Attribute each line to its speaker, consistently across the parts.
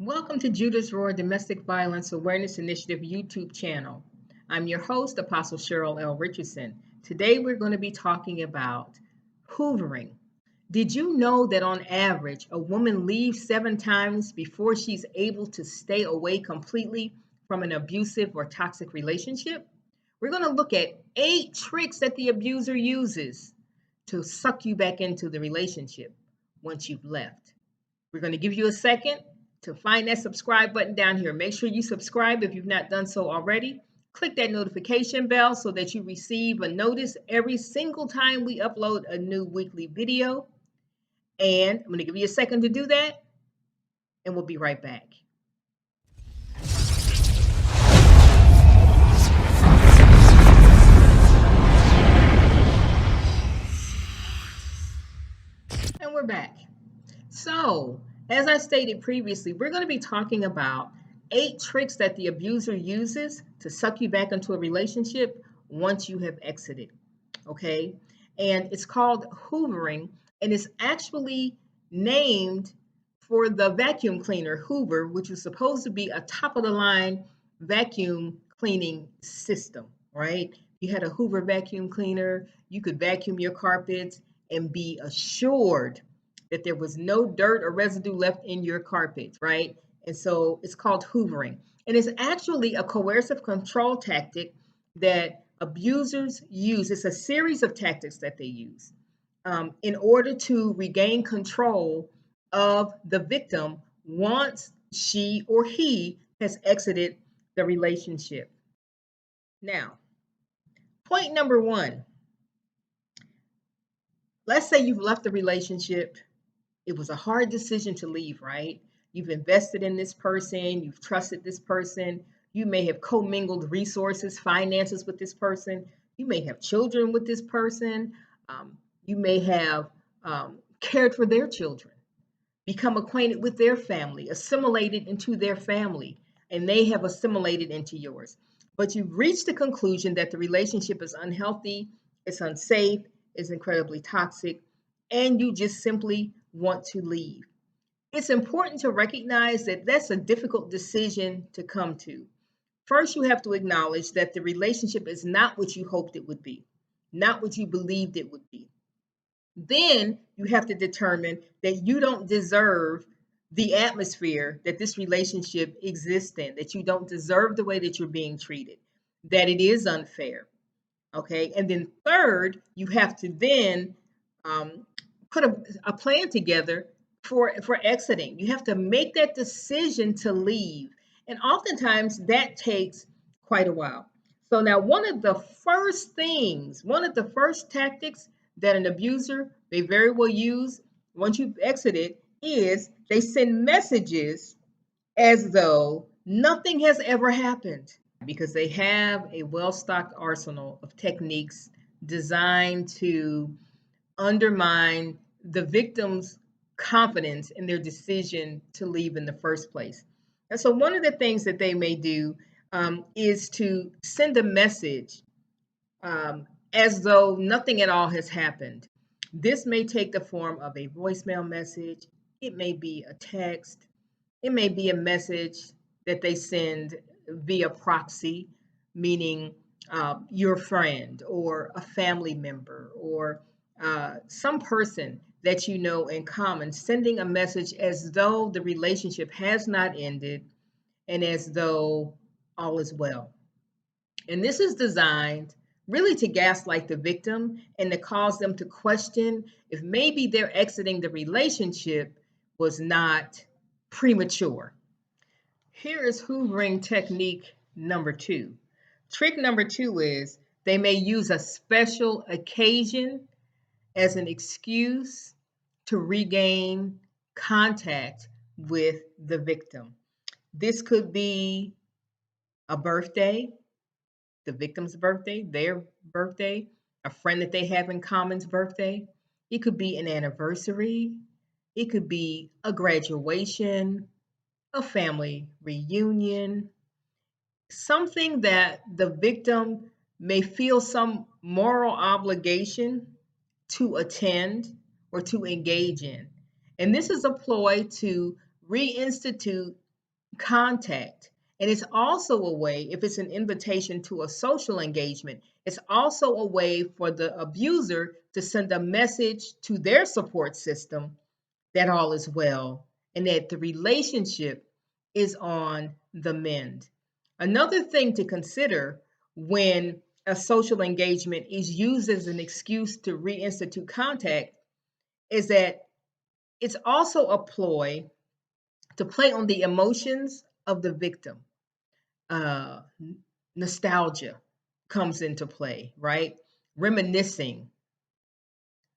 Speaker 1: Welcome to Judah's Roar Domestic Violence Awareness Initiative YouTube channel. I'm your host, Apostle Cheryl L. Richardson. Today we're going to be talking about hoovering. Did you know that on average, a woman leaves 7 times before she's able to stay away completely from an abusive or toxic relationship? We're going to look at 8 tricks that the abuser uses to suck you back into the relationship once you've left. We're going to give you a second to find that subscribe button down here. Make sure you subscribe if you've not done so already. Click that notification bell so that you receive a notice every single time we upload a new weekly video. And I'm going to give you a second to do that, and we'll be right back. And we're back. So, as I stated previously, we're going to be talking about 8 tricks that the abuser uses to suck you back into a relationship once you have exited. Okay? And it's called hoovering, and it's actually named for the vacuum cleaner Hoover, which was supposed to be a top of the line vacuum cleaning system, right? You had a Hoover vacuum cleaner, you could vacuum your carpets and be assured that there was no dirt or residue left in your carpet, right? And so it's called hoovering. And it's actually a coercive control tactic that abusers use. It's a series of tactics that they use in order to regain control of the victim once she or he has exited the relationship. Now, point number 1. Let's say you've left the relationship. It was a hard decision to leave, right? You've invested in this person, you've trusted this person, you may have commingled resources, finances with this person, you may have children with this person, you may have cared for their children, become acquainted with their family, assimilated into their family, and they have assimilated into yours. But you've reached the conclusion that the relationship is unhealthy, it's unsafe, it's incredibly toxic, and you just simply want to leave. It's important to recognize that that's a difficult decision to come to. First, you have to acknowledge that the relationship is not what you hoped it would be, not what you believed it would be. Then you have to determine that you don't deserve the atmosphere that this relationship exists in, that you don't deserve the way that you're being treated, that it is unfair. Okay. And then third, you have to then put a plan together for exiting. You have to make that decision to leave. And oftentimes that takes quite a while. So now one of the first tactics that an abuser may very well use once you've exited is they send messages as though nothing has ever happened, because they have a well-stocked arsenal of techniques designed to undermine the victim's confidence in their decision to leave in the first place. And so one of the things that they may do is to send a message as though nothing at all has happened. This may take the form of a voicemail message. It may be a text. It may be a message that they send via proxy, meaning your friend or a family member or some person that you know in common, sending a message as though the relationship has not ended and as though all is well. And this is designed really to gaslight the victim and to cause them to question if maybe their exiting the relationship was not premature. Here is hoovering technique number 2. Trick number 2 is they may use a special occasion as an excuse to regain contact with the victim. This could be a birthday, the victim's birthday, their birthday, a friend that they have in common's birthday. It could be an anniversary. It could be a graduation, a family reunion, something that the victim may feel some moral obligation to attend or to engage in. And this is a ploy to reinstitute contact. And it's also a way, if it's an invitation to a social engagement, it's also a way for the abuser to send a message to their support system that all is well and that the relationship is on the mend. Another thing to consider when a social engagement is used as an excuse to reinstitute contact is that it's also a ploy to play on the emotions of the victim. Uh, Nostalgia comes into play, right? Reminiscing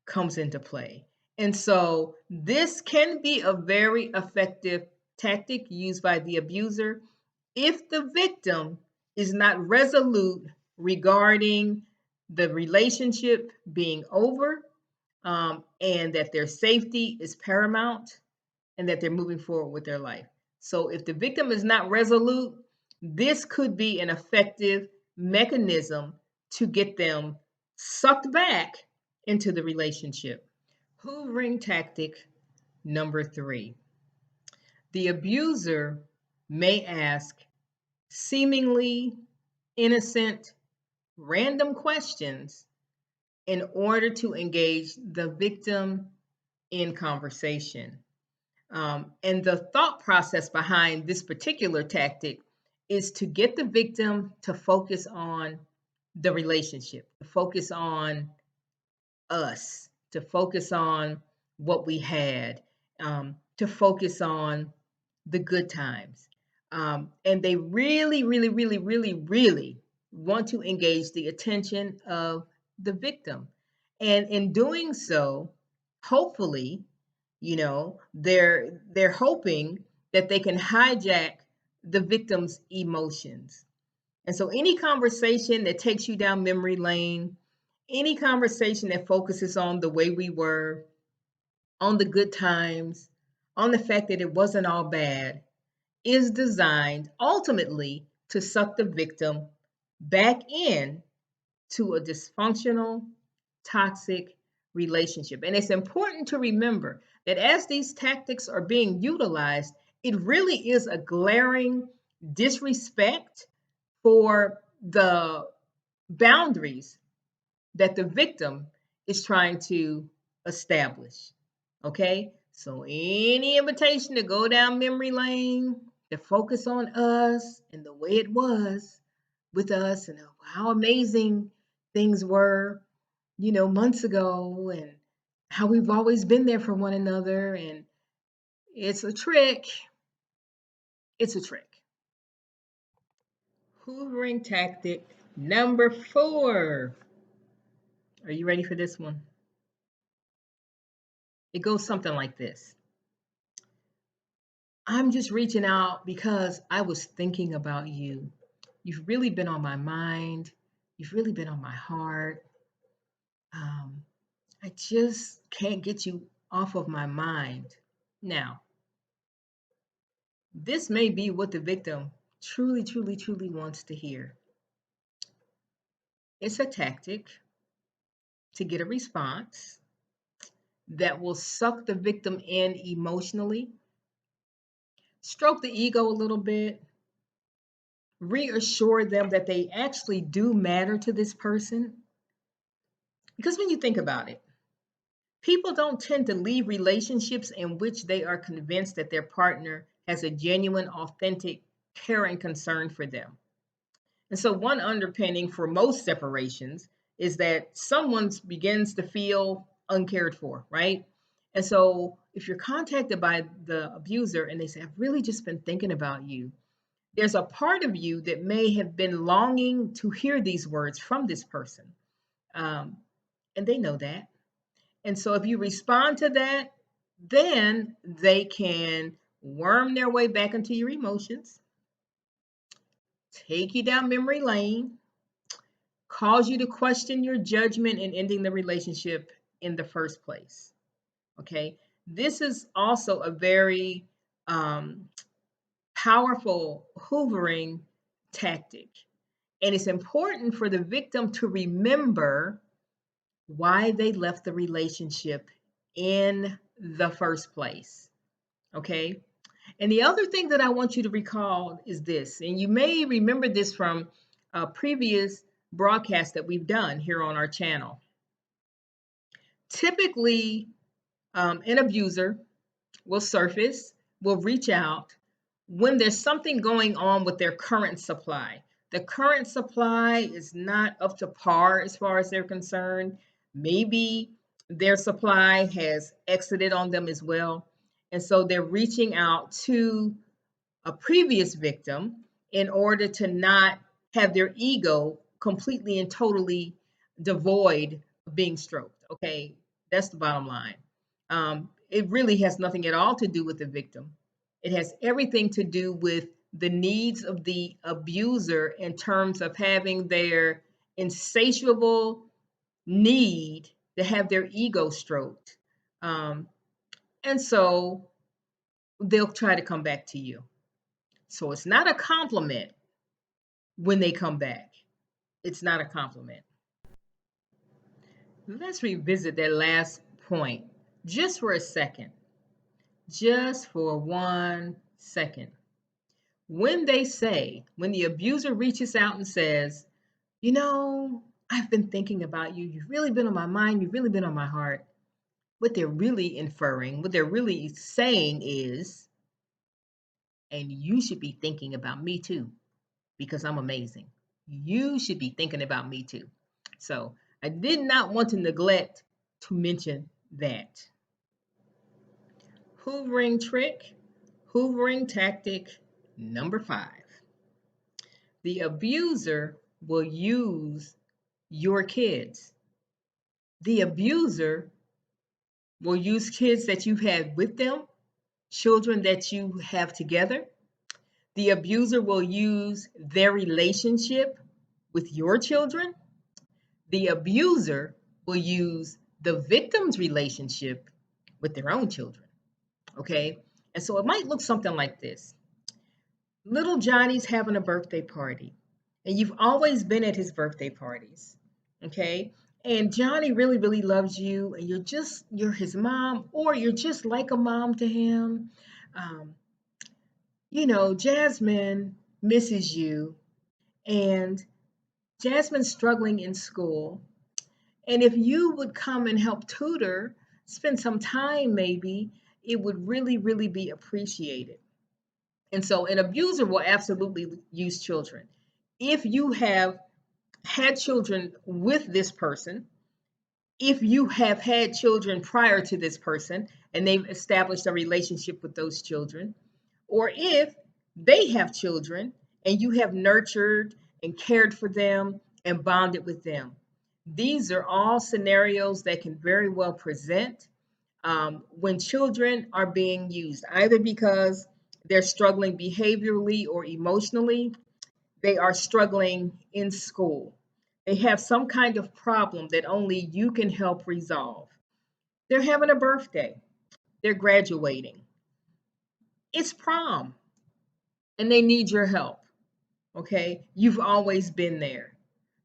Speaker 1: comes into play. And so this can be a very effective tactic used by the abuser if the victim is not resolute regarding the relationship being over, and that their safety is paramount and that they're moving forward with their life. So if the victim is not resolute, this could be an effective mechanism to get them sucked back into the relationship. Hoovering tactic number 3. The abuser may ask seemingly innocent, random questions in order to engage the victim in conversation. And the thought process behind this particular tactic is to get the victim to focus on the relationship, to focus on us, to focus on what we had, to focus on the good times. And they really, really, really, really, really want to engage the attention of the victim. And in doing so, hopefully, they're hoping that they can hijack the victim's emotions. And so any conversation that takes you down memory lane, any conversation that focuses on the way we were, on the good times, on the fact that it wasn't all bad, is designed ultimately to suck the victim back in to a dysfunctional, toxic relationship. And it's important to remember that as these tactics are being utilized, it really is a glaring disrespect for the boundaries that the victim is trying to establish. Okay? So, any invitation to go down memory lane, to focus on us and the way it was with us and how amazing things were, months ago, and how we've always been there for one another. And it's a trick. It's a trick. Hoovering tactic number 4. Are you ready for this one? It goes something like this. I'm just reaching out because I was thinking about you. You've really been on my mind. You've really been on my heart. I just can't get you off of my mind. Now, this may be what the victim truly, truly, truly wants to hear. It's a tactic to get a response that will suck the victim in emotionally, stroke the ego a little bit, reassure them that they actually do matter to this person. Because when you think about it, people don't tend to leave relationships in which they are convinced that their partner has a genuine, authentic care and concern for them. And so, one underpinning for most separations is that someone begins to feel uncared for, right? And so, if you're contacted by the abuser and they say, I've really just been thinking about you, there's a part of you that may have been longing to hear these words from this person. And they know that. And so if you respond to that, then they can worm their way back into your emotions, take you down memory lane, cause you to question your judgment in ending the relationship in the first place. Okay. This is also a very powerful hoovering tactic. And it's important for the victim to remember why they left the relationship in the first place. Okay. And the other thing that I want you to recall is this, and you may remember this from a previous broadcast that we've done here on our channel. Typically, an abuser will surface, will reach out when there's something going on with their current supply. The current supply is not up to par as far as they're concerned. Maybe their supply has exited on them as well. And so they're reaching out to a previous victim in order to not have their ego completely and totally devoid of being stroked. Okay, that's the bottom line. It really has nothing at all to do with the victim. It has everything to do with the needs of the abuser in terms of having their insatiable need to have their ego stroked. Um, and so they'll try to come back to you. So it's not a compliment when they come back. It's not a compliment. Let's revisit that last point just for a second. Just for 1 second. When the abuser reaches out and says, you know, I've been thinking about you. You've really been on my mind. You've really been on my heart. What they're really inferring, what they're really saying is, and you should be thinking about me too, because I'm amazing. You should be thinking about me too. So I did not want to neglect to mention that. Hoovering trick, hoovering tactic number 5. The abuser will use your kids. The abuser will use kids that you've had with them, children that you have together. The abuser will use their relationship with your children. The abuser will use the victim's relationship with their own children. Okay? And so it might look something like this. Little Johnny's having a birthday party, and you've always been at his birthday parties. Okay? And Johnny really, really loves you, and you're his mom, or you're just like a mom to him. Jasmine misses you, and Jasmine's struggling in school. And if you would come and help tutor, spend some time maybe, it would really, really be appreciated. And so an abuser will absolutely use children. If you have had children with this person, if you have had children prior to this person and they've established a relationship with those children, or if they have children and you have nurtured and cared for them and bonded with them. These are all scenarios that can very well present when children are being used, either because they're struggling behaviorally or emotionally, they are struggling in school. They have some kind of problem that only you can help resolve. They're having a birthday, they're graduating, it's prom, and they need your help. Okay, you've always been there.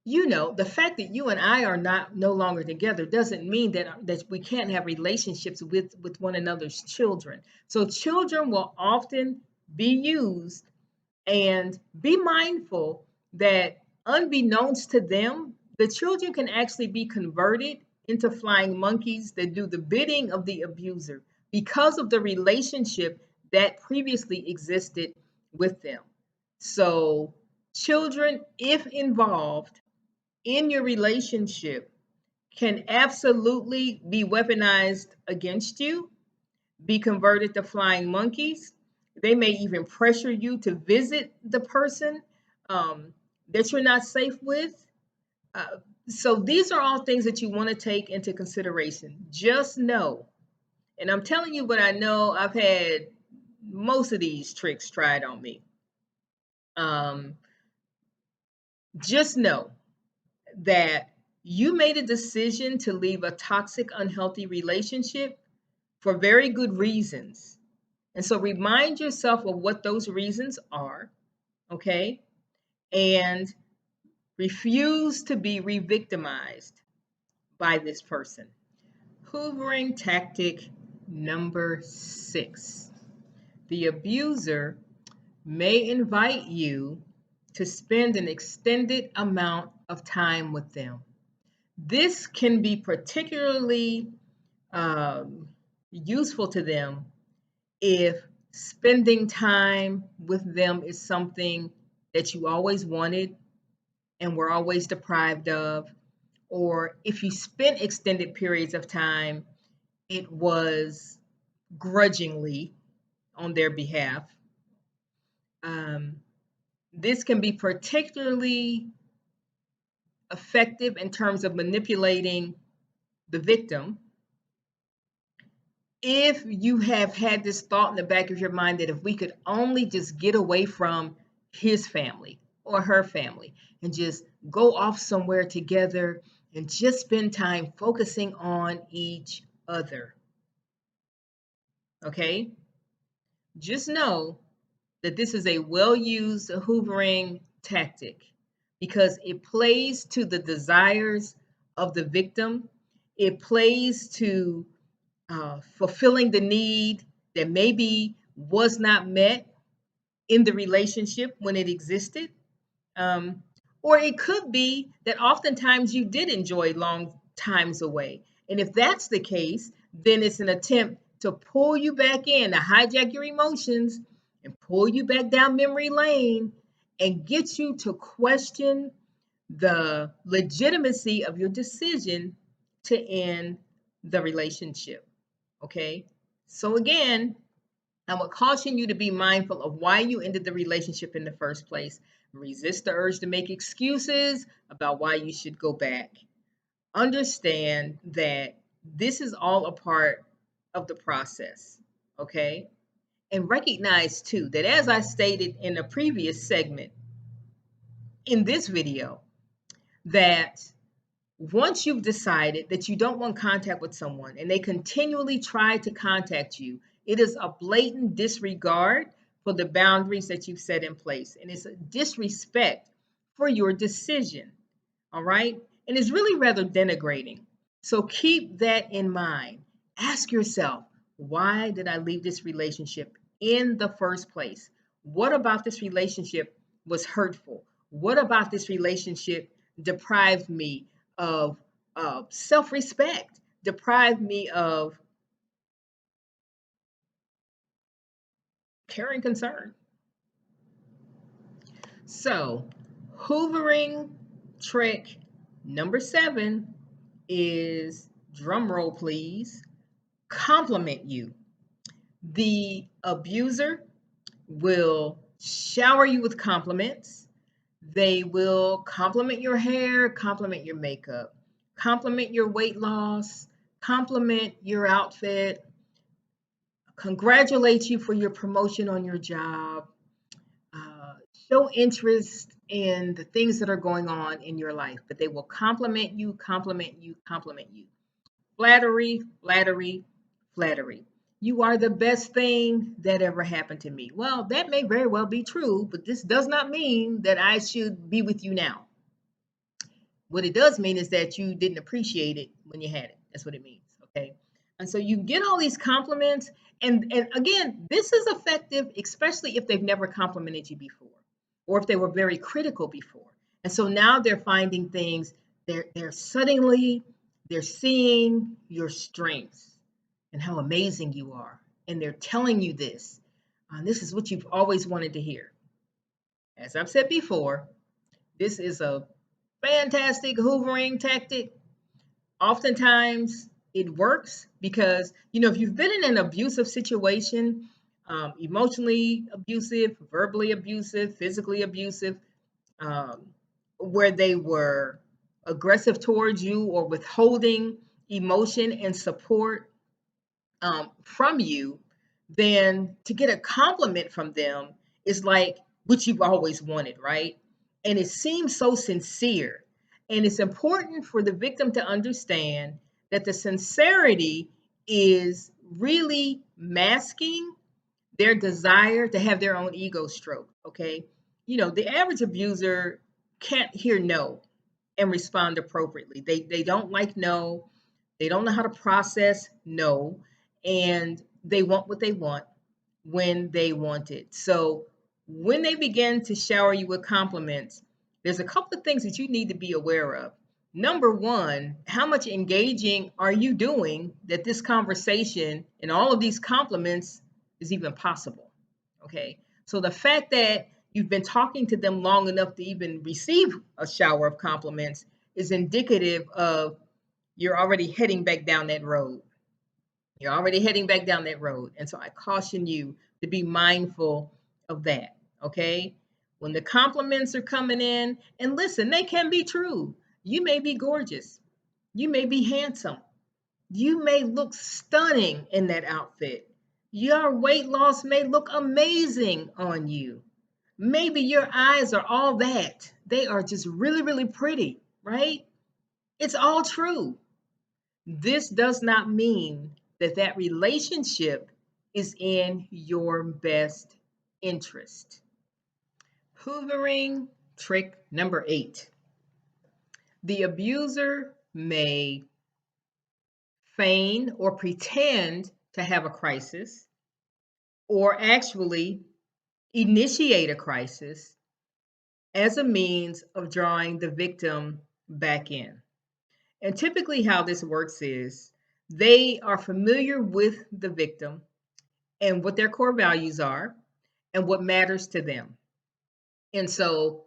Speaker 1: The fact that you and I are no longer together doesn't mean that we can't have relationships with one another's children. So children will often be used, and be mindful that unbeknownst to them, the children can actually be converted into flying monkeys that do the bidding of the abuser because of the relationship that previously existed with them. So children, if involved in your relationship, can absolutely be weaponized against you, be converted to flying monkeys. They may even pressure you to visit the person that you're not safe with. So these are all things that you want to take into consideration. Just know, and I'm telling you what I know, I've had most of these tricks tried on me. Just know that you made a decision to leave a toxic, unhealthy relationship for very good reasons. And so remind yourself of what those reasons are, okay? And refuse to be re-victimized by this person. Hoovering tactic number 6. The abuser may invite you to spend an extended amount of time with them. This can be particularly useful to them if spending time with them is something that you always wanted and were always deprived of, or if you spent extended periods of time, it was grudgingly on their behalf. This can be particularly effective in terms of manipulating the victim if you have had this thought in the back of your mind that if we could only just get away from his family or her family and just go off somewhere together and just spend time focusing on each other. Okay? Just know that this is a well-used hoovering tactic because it plays to the desires of the victim. It plays to fulfilling the need that maybe was not met in the relationship when it existed. Um, or it could be that oftentimes you did enjoy long times away. And if that's the case, then it's an attempt to pull you back in, to hijack your emotions and pull you back down memory lane and get you to question the legitimacy of your decision to end the relationship. Okay. So again, I would caution you to be mindful of why you ended the relationship in the first place. Resist the urge to make excuses about why you should go back. Understand that this is all a part of the process. Okay. And recognize too that as I stated in a previous segment in this video, that once you've decided that you don't want contact with someone and they continually try to contact you, it is a blatant disregard for the boundaries that you've set in place. And it's a disrespect for your decision. All right. And it's really rather denigrating. So keep that in mind. Ask yourself, why did I leave this relationship in the first place? What about this relationship was hurtful? What about this relationship deprived me of self-respect, deprived me of care and concern? So, hoovering trick number 7 is, drum roll please, compliment you. The abuser will shower you with compliments. They will compliment your hair, compliment your makeup, compliment your weight loss, compliment your outfit, congratulate you for your promotion on your job, show interest in the things that are going on in your life, but they will compliment you, compliment you, compliment you. Flattery, flattery, flattery. You are the best thing that ever happened to me. Well, that may very well be true, but this does not mean that I should be with you now. What it does mean is that you didn't appreciate it when you had it. That's what it means. Okay. And so you get all these compliments. And again, this is effective, especially if they've never complimented you before or if they were very critical before. And so now they're finding things, they're suddenly, they're seeing your strengths and how amazing you are. And they're telling you this. This is what you've always wanted to hear. As I've said before, this is a fantastic hoovering tactic. Oftentimes it works because, if you've been in an abusive situation, emotionally abusive, verbally abusive, physically abusive, where they were aggressive towards you or withholding emotion and support from you, then to get a compliment from them is like what you've always wanted, right? And it seems so sincere. And it's important for the victim to understand that the sincerity is really masking their desire to have their own ego stroke, okay? The average abuser can't hear no and respond appropriately. They don't like no. They don't know how to process no, and they want what they want. when they want it. So when they begin to shower you with compliments, there's a couple of things that you need to be aware of. Number one, how much engaging are you doing that this conversation and all of these compliments is even possible? Okay. So the fact that you've been talking to them long enough to even receive a shower of compliments is indicative of you're already heading back down that road. You're already heading back down that road. And so I caution you to be mindful of that. Okay. When the compliments are coming in, and listen, they can be true. You may be gorgeous. You may be handsome. You may look stunning in that outfit. Your weight loss may look amazing on you. Maybe your eyes are all that. They are just really, really pretty, right? It's all true. This does not mean that that relationship is in your best interest. Hoovering trick number 8. The abuser may feign or pretend to have a crisis or actually initiate a crisis as a means of drawing the victim back in. And typically, how this works is they are familiar with the victim and what their core values are and what matters to them. And so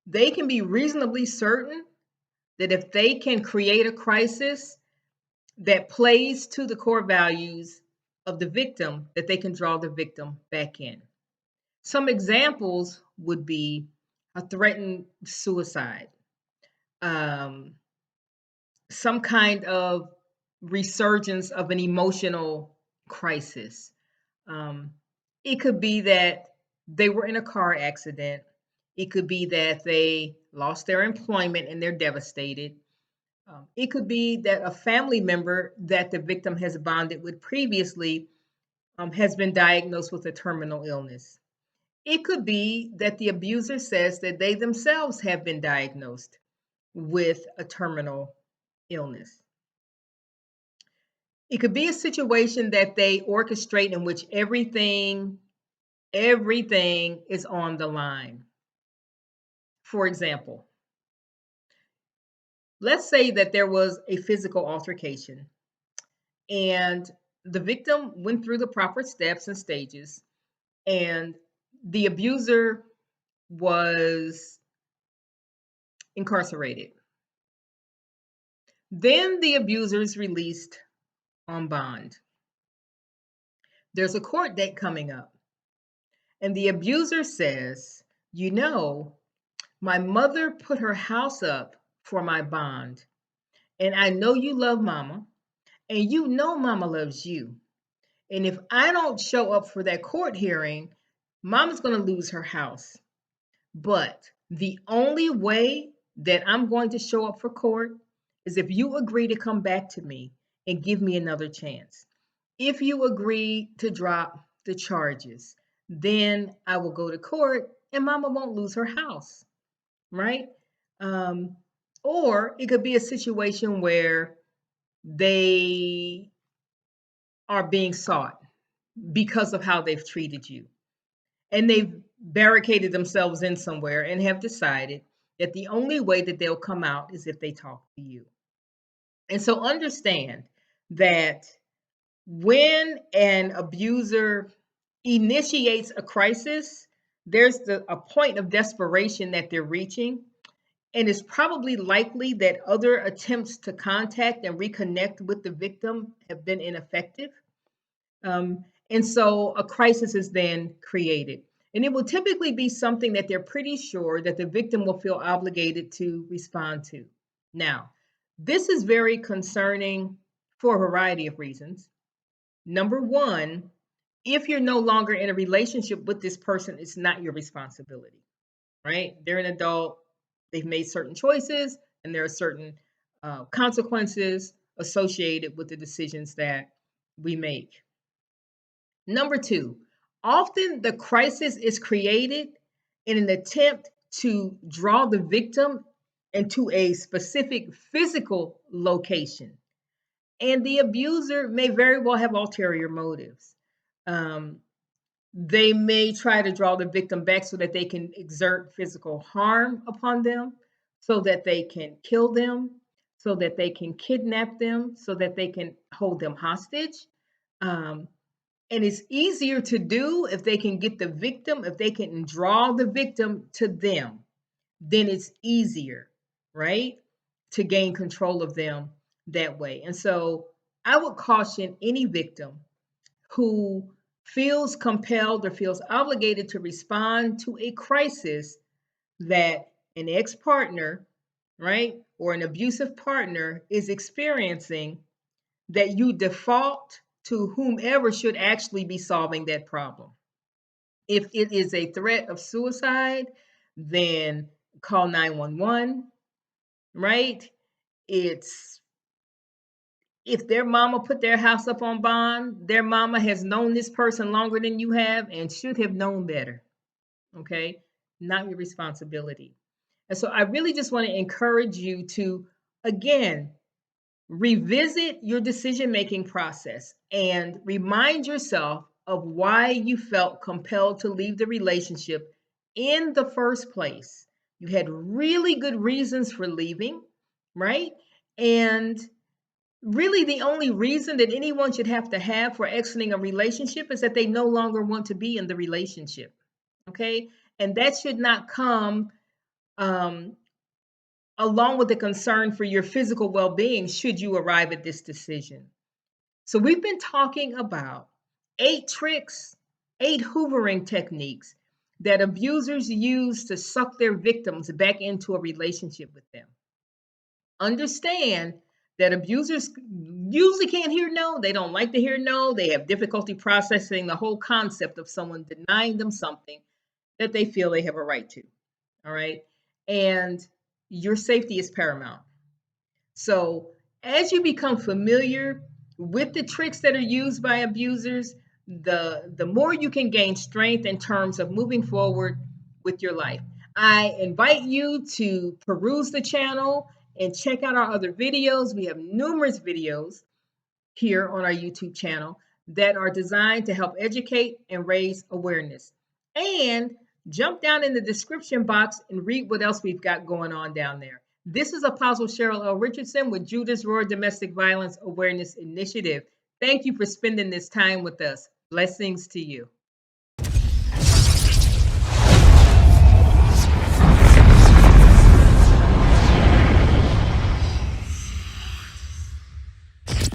Speaker 1: they can be reasonably certain that if they can create a crisis that plays to the core values of the victim, that they can draw the victim back in. Some examples would be a threatened suicide, um, some kind of resurgence of an emotional crisis. Um, it could be that they were in a car accident. It could be that they lost their employment and they're devastated. It could be that a family member that the victim has bonded with previously has been diagnosed with a terminal illness. It could be that the abuser says that they themselves have been diagnosed with a terminal illness. It could be a situation that they orchestrate in which everything is on the line. For example, let's say that there was a physical altercation and the victim went through the proper steps and stages, and the abuser was incarcerated. Then the abuser is released on bond. There's a court date coming up, and the abuser says, you know, my mother put her house up for my bond, and I know you love mama, and you know mama loves you. And if I don't show up for that court hearing, mama's going to lose her house. But the only way that I'm going to show up for court is if you agree to come back to me and give me another chance. If you agree to drop the charges, then I will go to court and mama won't lose her house, right? Um, or it could be a situation where they are being sought because of how they've treated you. And they've barricaded themselves in somewhere and have decided that the only way that they'll come out is if they talk to you. And so understand that when an abuser initiates a crisis, there's a point of desperation that they're reaching. And it's probably likely that other attempts to contact and reconnect with the victim have been ineffective. And so a crisis is then created. And it will typically be something that they're pretty sure that the victim will feel obligated to respond to. Now, this is very concerning for a variety of reasons. Number one, if you're no longer in a relationship with this person, it's not your responsibility, right? They're an adult, they've made certain choices, and there are certain consequences associated with the decisions that we make. Number two, often the crisis is created in an attempt to draw the victim into a specific physical location. And the abuser may very well have ulterior motives. Um, They may try to draw the victim back so that they can exert physical harm upon them, so that they can kill them, so that they can kidnap them, so that they can hold them hostage. Um, and it's easier to do if they can get the victim, if they can draw the victim to them, then it's easier, right? To gain control of them that way. And so I would caution any victim who feels compelled or feels obligated to respond to a crisis that an ex partner, right, or an abusive partner is experiencing, that you default to whomever should actually be solving that problem. If it is a threat of suicide, then call 911, right? It's if their mama put their house up on bond, their mama has known this person longer than you have and should have known better. Okay? Not your responsibility. And so I really just want to encourage you to, again, revisit your decision making process and remind yourself of why you felt compelled to leave the relationship in the first place. You had really good reasons for leaving, right? And really, the only reason that anyone should have to have for exiting a relationship is that they no longer want to be in the relationship. Okay. And that should not come um, along with the concern for your physical well being should you arrive at this decision. So, we've been talking about 8 tricks, 8 hoovering techniques that abusers use to suck their victims back into a relationship with them. Understand that abusers usually can't hear no. They don't like to hear no. They have difficulty processing the whole concept of someone denying them something that they feel they have a right to. All right. And your safety is paramount. So, as you become familiar with the tricks that are used by abusers, the more you can gain strength in terms of moving forward with your life. I invite you to peruse the channel and check out our other videos. We have numerous videos here on our YouTube channel that are designed to help educate and raise awareness. And jump down in the description box and read what else we've got going on down there. This is Apostle Cheryl L. Richardson with Judas Roar Domestic Violence Awareness Initiative. Thank you for spending this time with us. Blessings to you.